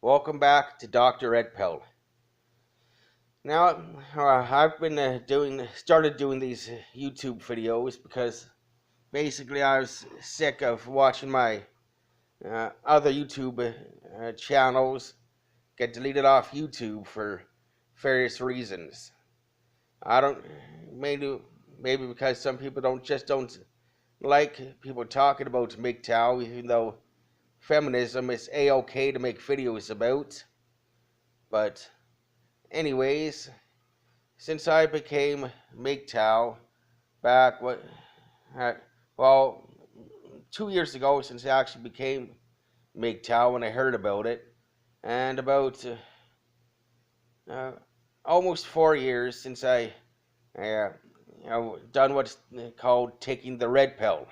Welcome back to Dr. Red Pill. Now, I've been started doing these YouTube videos because basically I was sick of watching my other YouTube channels get deleted off YouTube for various reasons. I don't maybe because some people don't like people talking about Mgtow, even though feminism is a-okay to make videos about, but. Anyways, since I became Mgtow back uh, well 2 years ago, since I actually became Mgtow when I heard about it, and about uh, almost 4 years since I done what's called taking the red pill.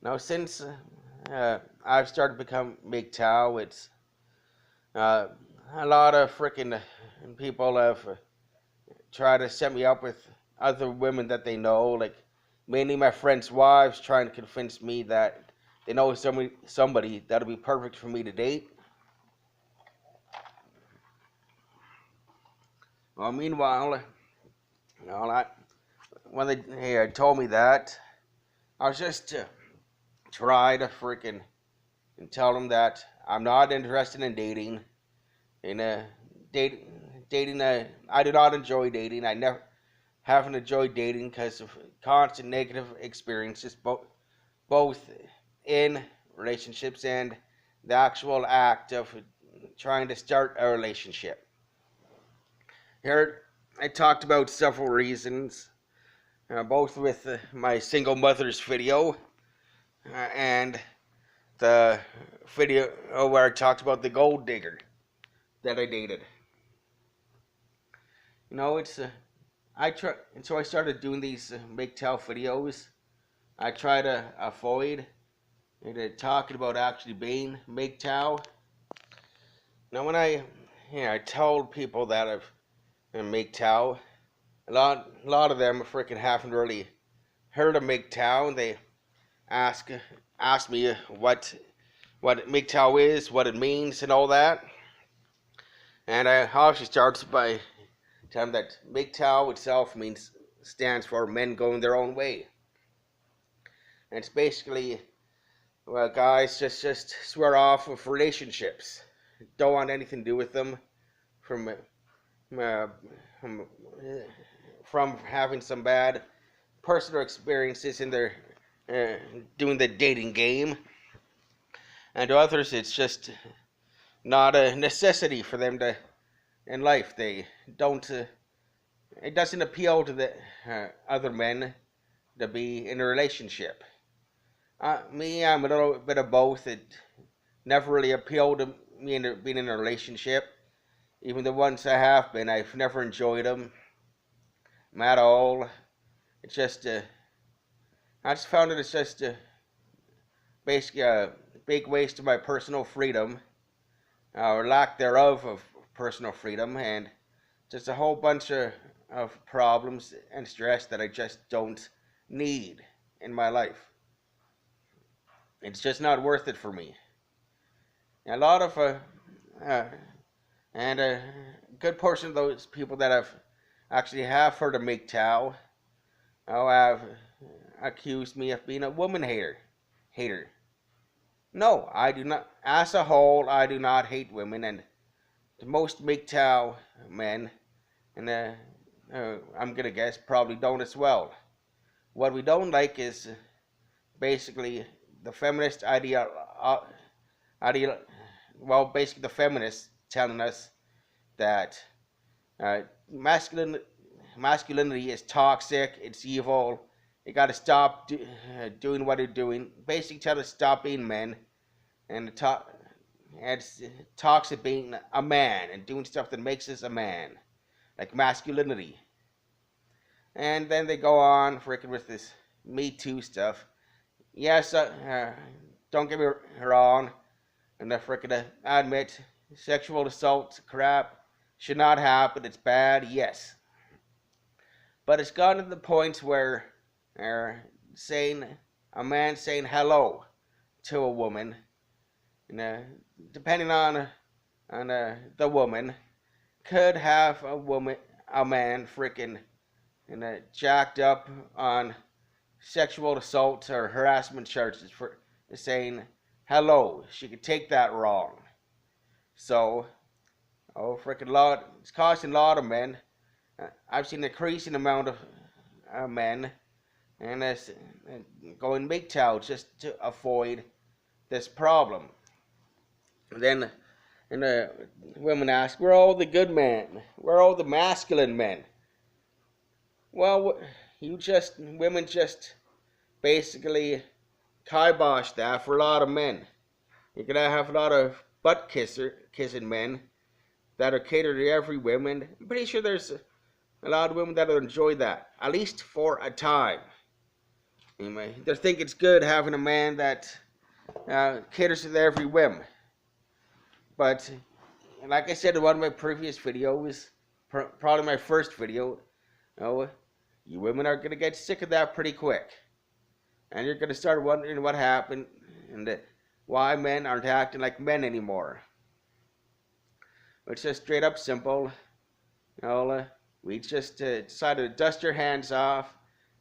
Now since I've started to become Mgtow, it's uh, a lot of freaking people have try to set me up with other women that they know, like mainly my friends' wives, trying to convince me that they know somebody that'll be perfect for me to date. Well, meanwhile, when they told me that, I was just try to freaking and tell them that I'm not interested in dating. In date, dating, I do not enjoy dating. I never haven't enjoyed dating because of constant negative experiences, both in relationships and the actual act of trying to start a relationship. Here, I talked about several reasons, both with my single mother's video and the video where I talked about the gold digger that I dated. You know, and so I started doing these Mgtow videos. I try to avoid talking about actually being Mgtow. Now, when I told people that I'm Mgtow, a lot of them freaking haven't really heard of Mgtow, and they ask ask me what Mgtow is, what it means, and all that. And I obviously starts by telling them that Mgtow itself stands for men going their own way. And it's basically, well, guys just swear off of relationships. Don't want anything to do with them from uh, from, from having some bad personal experiences in their doing the dating game. And to others, it's just not a necessity for them to in life. They don't. It doesn't appeal to the other men to be in a relationship. Me, I'm a little bit of both. It never really appealed to me in being in a relationship. Even the ones I have been, I've never enjoyed them at all. It's just, I just found it as just basically a big waste of my personal freedom, or lack thereof of personal freedom, and just a whole bunch of problems and stress that I just don't need in my life. It's just not worth it for me. A lot of uh, and a good portion of those people that have heard of Mgtow have accused me of being a woman hater. No, I do not. As a whole, I do not hate women, and the most Mgtow men, and I'm gonna guess probably don't as well. What we don't like is basically the feminist idea. Well, basically the feminists telling us that uh, masculine masculinity is toxic, it's evil. You got to stop doing what you're doing. Basically, tell us to stop being men and it's toxic being a man and doing stuff that makes us a man, like masculinity. And then they go on freaking with this Me Too stuff. Yes, don't get me wrong, and I freaking admit sexual assault crap should not happen. It's bad, yes, but it's gotten to the point where saying a man saying hello to a woman And depending on the woman, could have a man freaking jacked up on sexual assault or harassment charges for saying hello. She could take that wrong. So, oh, freaking lot, it's costing a lot of men. I've seen an increasing amount of men and going Mgtow just to avoid this problem. And then women ask, "Where are all the good men? Where are all the masculine men?" Well, women just basically kibosh that for a lot of men. You're gonna have a lot of kissing men that are catered to every woman. I'm pretty sure there's a lot of women that'll enjoy that, at least for a time. Anyway, they think it's good having a man that caters to every whim. But like I said in one of my previous videos, probably my first video, you women are gonna get sick of that pretty quick, and you're gonna start wondering what happened and why men aren't acting like men anymore. It's just straight up simple. We just decided to dust your hands off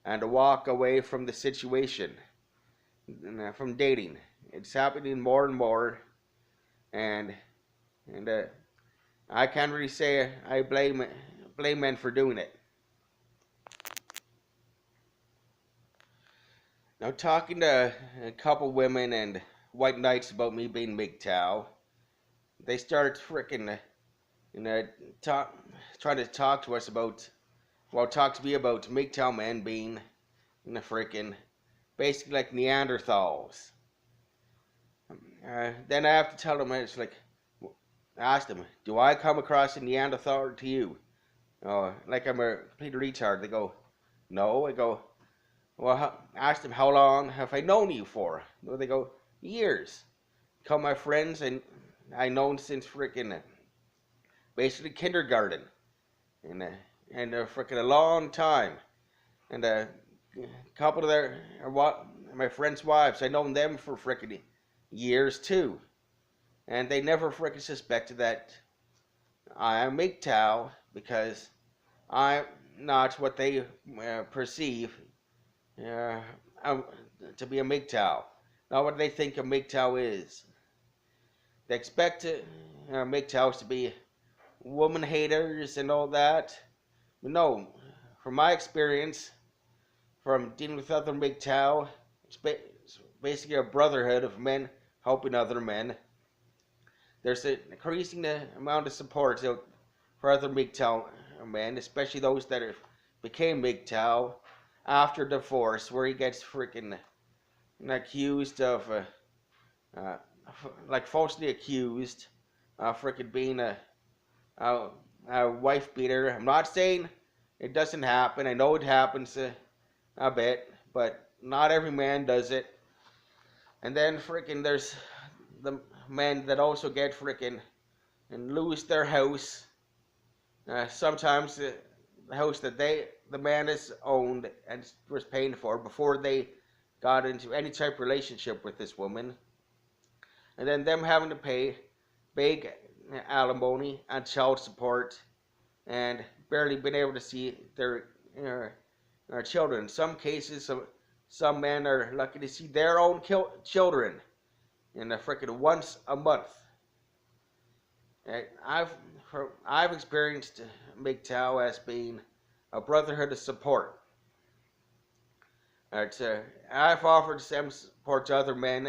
and to walk away from the situation, from dating. It's happening more and more, and I can't really say I blame men for doing it. Now, talking to a couple women and white knights about me being Mgtow, they started freaking trying to talk to us about, talk to me about Mgtow men being freaking basically like Neanderthals. Then I have to tell them, it's like, ask them, do I come across a Neanderthal to you? Like I'm a complete retard. They go, no. I go, well, ask them, how long have I known you for? They go, years. Call my friends, and I known since freaking basically kindergarten, and freaking a long time. And a couple of my friends' wives, I known them for freaking years too, and they never freaking suspected that I am Mgtow, because I'm not what they perceive to be a Mgtow. Not what they think a Mgtow is. They expect Mgtows to be woman haters and all that. But no, from my experience, from dealing with other Mgtow, it's basically a brotherhood of men helping other men. There's an increasing amount of support for other Mgtow men, especially those that became Mgtow after divorce, where he gets freaking accused of, falsely accused of freaking being a wife beater. I'm not saying it doesn't happen. I know it happens a bit, but not every man does it. And then freaking there's the men that also get freaking and lose their house. Sometimes the house that the man has owned and was paying for before they got into any type of relationship with this woman, and then them having to pay big alimony and child support, and barely been able to see their children. In some cases, some men are lucky to see their own children in a freaking once a month. I've experienced Mgtow as being a brotherhood of support. I've offered some support to other men,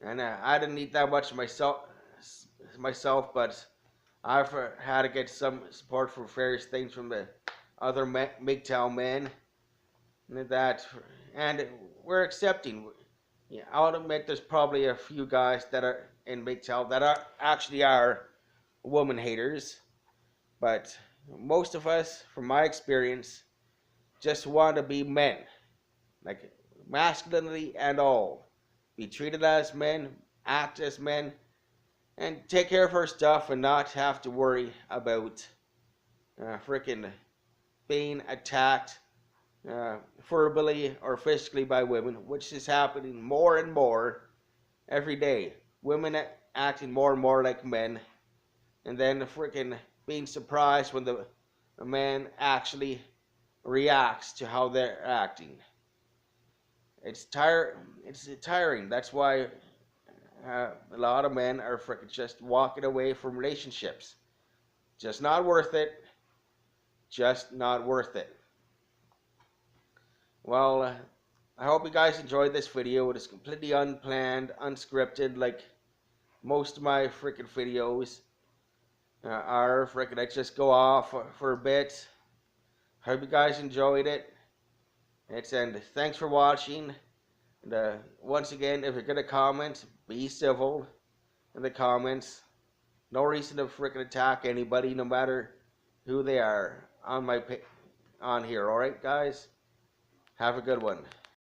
and I didn't need that much myself, but I've had to get some support for various things from the other Mgtow men, and we're accepting. Yeah, I'll admit there's probably a few guys that are in Mgtow that are woman haters, but most of us, from my experience, just want to be men, like masculinity and all, be treated as men, act as men, and take care of our stuff and not have to worry about freaking being attacked verbally or physically by women, which is happening more and more every day. women acting more and more like men, and then freaking being surprised when the man actually reacts to how they're acting. It's tiring. That's why a lot of men are freaking just walking away from relationships. Just not worth it. Just not worth it. Well, I hope you guys enjoyed this video. It is completely unplanned, unscripted, like most of my freaking videos are. Freaking, I just go off for a bit. Hope you guys enjoyed it. And thanks for watching. And once again, if you're gonna comment, be civil in the comments. No reason to freaking attack anybody, no matter who they are on here. All right, guys. Have a good one.